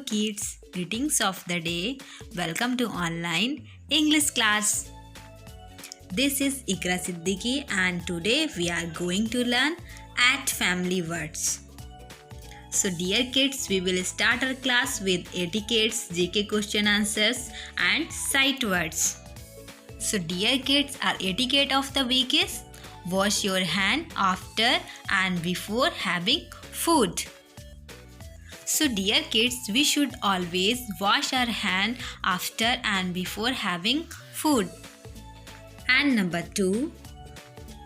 kids, greetings of the day. Welcome to online English class. This is Ikra Siddiqui and today we are going to learn at family words. So dear kids, we will start our class with etiquettes, GK question answers and sight words. So dear kids, our etiquette of the week is wash your hand after and before having food. So dear kids, we should always wash our hand after and before having food. And number 2,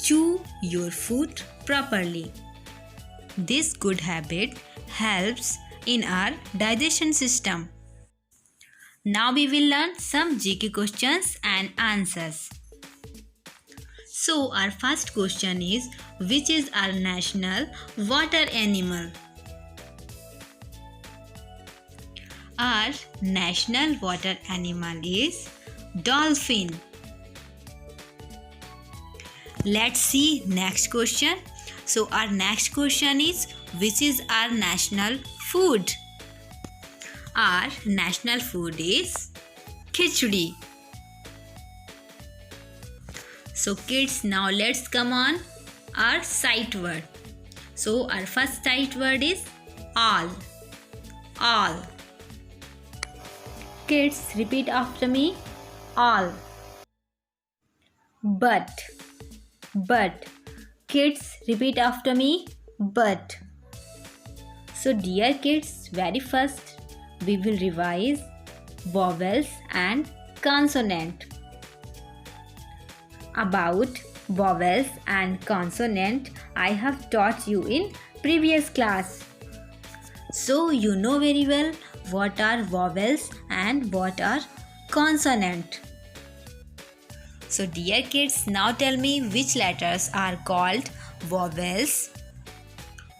chew your food properly. This good habit helps in our digestion system. Now we will learn some GK questions and answers. So our first question is, which is our national water animal? Our national water animal is dolphin. Let's see next question. So our next question is, which is our national food? Our national food is khichdi. So kids, now let's come on our sight word. So our first sight word is all. All. Kids, repeat after me. All. But. Kids, repeat after me. But. So dear kids, very first we will revise vowels and consonant. About vowels and consonant, I have taught you in previous class. So you know very well what are vowels and what are consonant. So dear kids, now tell me which letters are called vowels.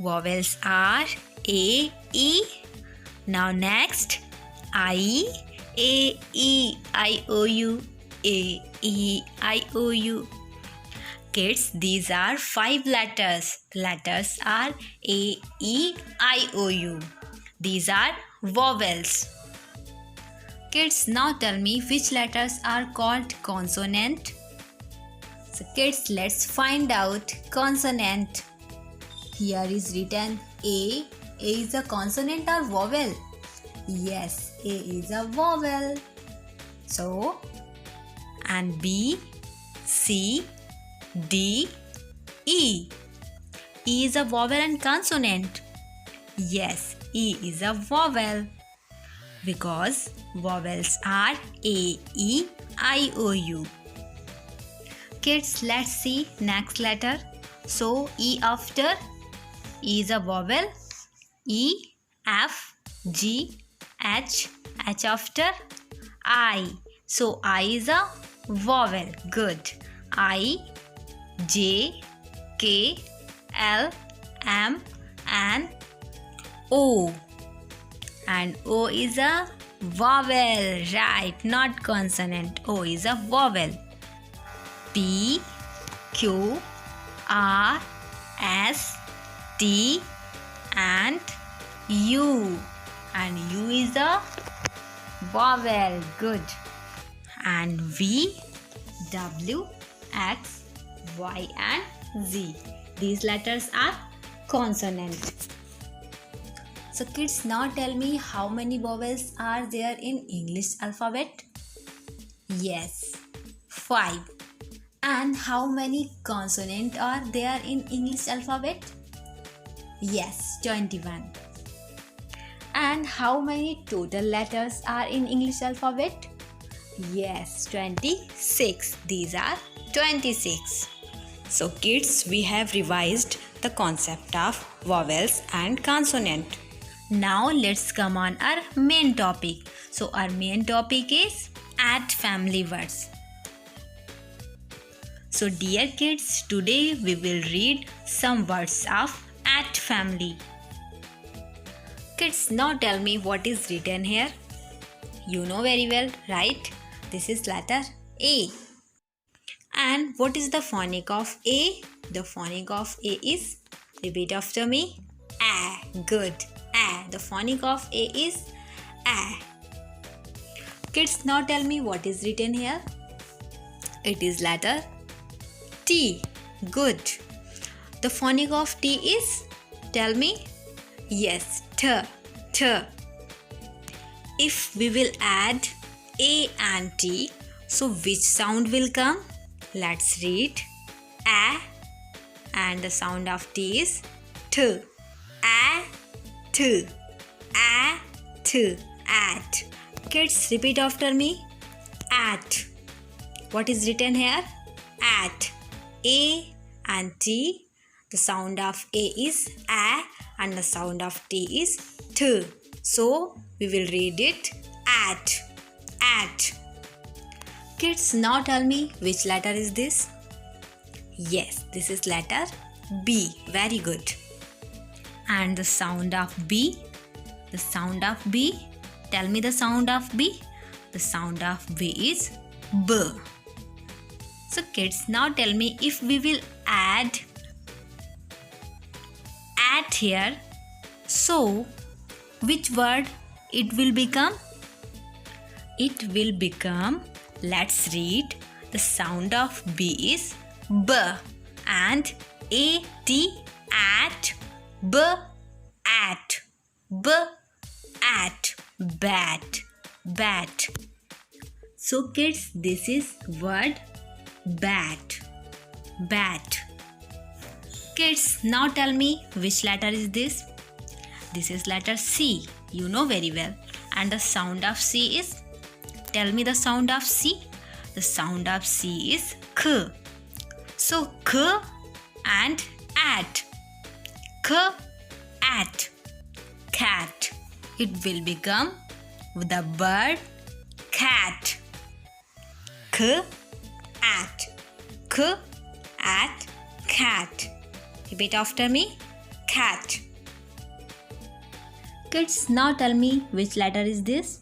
Vowels are A, E. Now next, I, A, E, I, O, U, A, E, I, O, U. Kids, these are 5 letters. Letters are A, E, I, O, U. These are vowels. Kids, now tell me which letters are called consonant. So kids, let's find out consonant. Here is written A. A is a consonant or vowel? Yes, A is a vowel. So, and B, C, D, E. E is a vowel and consonant. Yes, E is a vowel. Because vowels are A, E, I, O, U. Kids, let's see next letter. So, E after E is a vowel. E, F, G, H, H after I. So, I is a vowel. Good. I, J, K, L, M, and O. And O is a vowel. Right, not consonant. O is a vowel. P, Q, R, S, T, and U. And U is a vowel. Good. And V, W, X, Y, and Z. These letters are consonant. So kids, now tell me how many vowels are there in English alphabet? Yes, 5. And how many consonants are there in English alphabet? Yes, 21. And how many total letters are in English alphabet? Yes, 26. These are 26. So kids, we have revised the concept of vowels and consonant. Now let's come on our main topic. So our main topic is at family words. So dear kids, today we will read some words of at family. Kids, now tell me what is written here. You know very well, right? This is letter A. And what is the phonic of A? The phonic of A is, repeat after me, A. Good. A. The phonic of A is A. Kids, now tell me what is written here. It is letter T. Good. The phonic of T is, tell me. Yes, T. T. If we will add A and T, so which sound will come? Let's read. A, and the sound of T is T. A, T. A, T. At. Kids, repeat after me. At. What is written here? At. A and T. The sound of A is A and the sound of T is T. So, we will read it at. At. Kids, now tell me which letter is this? Yes, this is letter B. Very good. And the sound of B? The sound of B? Tell me the sound of B. The sound of B is B. So kids, now tell me if we will add at here, so which word it will become? It will become, let's read, the sound of B is B and A-T, at, B, at, B, at, bat, bat. So kids, this is word bat, bat. Kids, now tell me which letter is this? This is letter C. You know very well. And the sound of C is, tell me the sound of C. The sound of C is K. So K and at. K, at, cat. It will become the bird cat. K, at. K, at, cat. Repeat after me. Cat. Kids, now tell me which letter is this?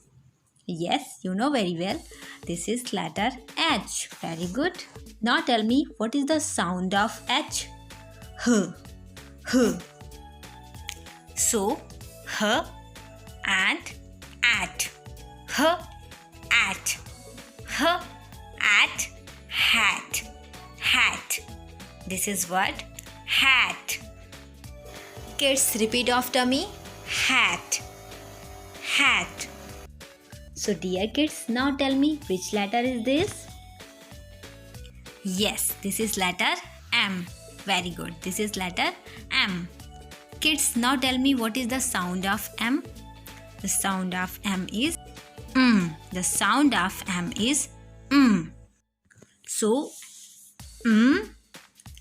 Yes, you know very well. This is letter H. Very good. Now tell me what is the sound of H? H. H. So, H and at. H, at. H, at, hat. Hat. This is what? Hat. Kids, repeat after me. Hat. Hat. So dear kids, now tell me which letter is this? Yes, this is letter M. Very good. This is letter M. Kids, now tell me what is the sound of M? The sound of M is The sound of M is So,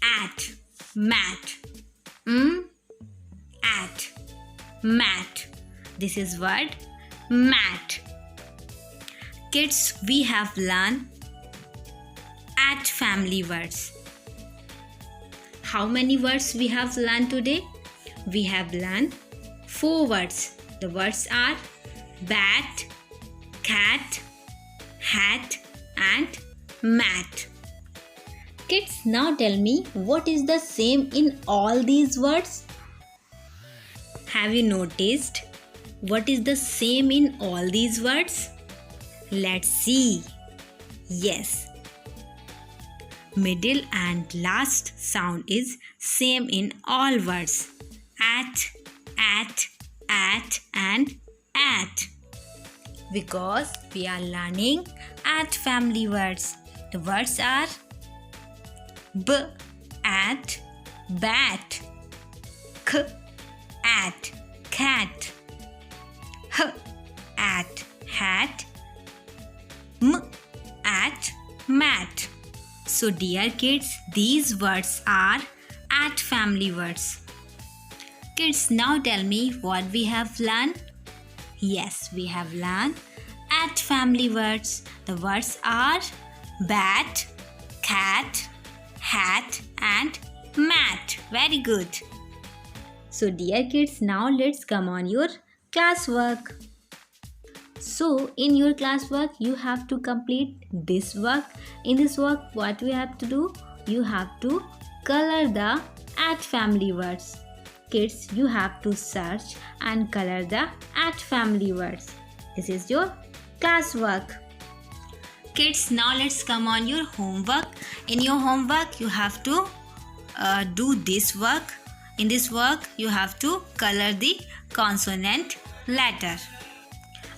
at, mat. At, mat. This is word mat. Kids, we have learned at family words. How many words we have learned today? We have learned 4 words. The words are bat, cat, hat and mat. Kids, now tell me what is the same in all these words? Have you noticed what is the same in all these words? Let's see. Yes. Middle and last sound is same in all words. At, and at. Because we are learning at family words. The words are b, at, bat, k, at, cat, h, at, hat, m, at, mat. So dear kids, these words are at family words. Kids, now tell me what we have learned. Yes, we have learned at family words. The words are bat, cat, hat and mat. Very good. So dear kids, now let's come on your classwork. So in your classwork, you have to complete this work. In this work, what we have to do? You have to color the at family words. Kids, you have to search and color the at family words. This is your classwork. Kids, now let's come on your homework. In your homework, you have to do this work. In this work, you have to color the consonant letter.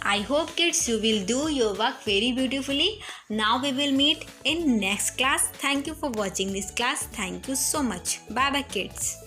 I hope kids you will do your work very beautifully. Now we will meet in next class. Thank you for watching this class. Thank you so much. Bye bye kids.